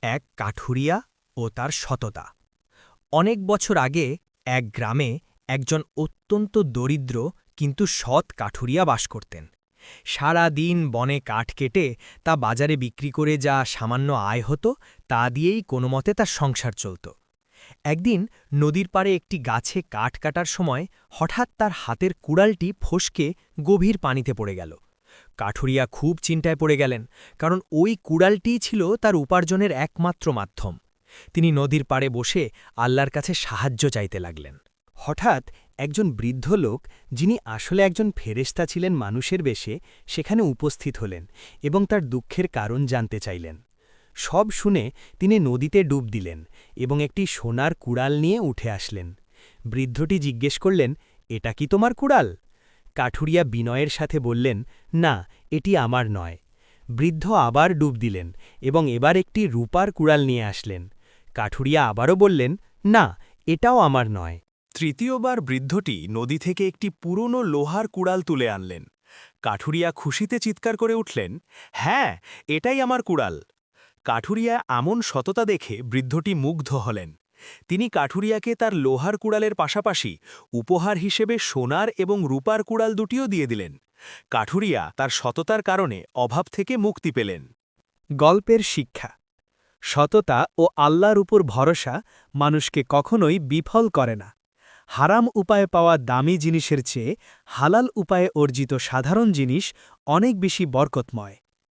এক কাঠুরিয়া ও তার সততা। অনেক বছর আগে এক গ্রামে একজন অত্যন্ত দরিদ্র কিন্তু সৎ কাঠুরিয়া বাস করতেন। সারা দিন বনে কাঠ কেটে তা বাজারে বিক্রি করে যা সামান্য আয় হতো তা দিয়েই কোনোমতে তার সংসার চলত। একদিন নদীর পাড়ে একটি গাছে কাঠ কাটার সময় হঠাৎ তার হাতের কুড়ালটি ফসকে গভীর পানিতে পড়ে গেল। কাঠুরিয়া খুব চিন্তায় পড়ে গেলেন, কারণ ওই কুড়ালটিই ছিল তার উপার্জনের একমাত্র মাধ্যম। তিনি নদীর পাড়ে বসে আল্লাহর কাছে সাহায্য চাইতে লাগলেন। হঠাৎ একজন বৃদ্ধ লোক, যিনি আসলে একজন ফেরেশতা ছিলেন মানুষের বেশে, সেখানে উপস্থিত হলেন এবং তার দুঃখের কারণ জানতে চাইলেন। সব শুনে তিনি নদীতে ডুব দিলেন এবং একটি সোনার কুড়াল নিয়ে উঠে আসলেন। বৃদ্ধটি জিজ্ঞেস করলেন, এটা কি তোমার কুড়াল? কাঠুরিয়া বিনয়ের সাথে বললেন, না, এটি আমার নয়। বৃদ্ধ আবার ডুব দিলেন এবং এবার একটি রূপার কুড়াল নিয়ে আসলেন। কাঠুরিয়া আবারও বললেন, না, এটাও আমার নয়। তৃতীয়বার বৃদ্ধটি নদী থেকে একটি পুরনো লোহার কুড়াল তুলে আনলেন। কাঠুরিয়া খুশিতে চিৎকার করে উঠলেন, হ্যাঁ, এটাই আমার কুড়াল। কাঠুরিয়া এমন সততা দেখে বৃদ্ধটি মুগ্ধ হলেন। তিনি কাঠুরিয়াকে তার লোহার কুড়ালের পাশাপাশি উপহার হিসেবে সোনার এবং রূপার কুড়াল দুটিও দিয়ে দিলেন। কাঠুরিয়া তার সততার কারণে অভাব থেকে মুক্তি পেলেন। গল্পের শিক্ষা: সততা ও আল্লাহর উপর ভরসা মানুষকে কখনোই বিফল করে না। হারাম উপায়ে পাওয়া দামি জিনিসের চেয়ে হালাল উপায়ে অর্জিত সাধারণ জিনিস অনেক বেশি বরকতময়।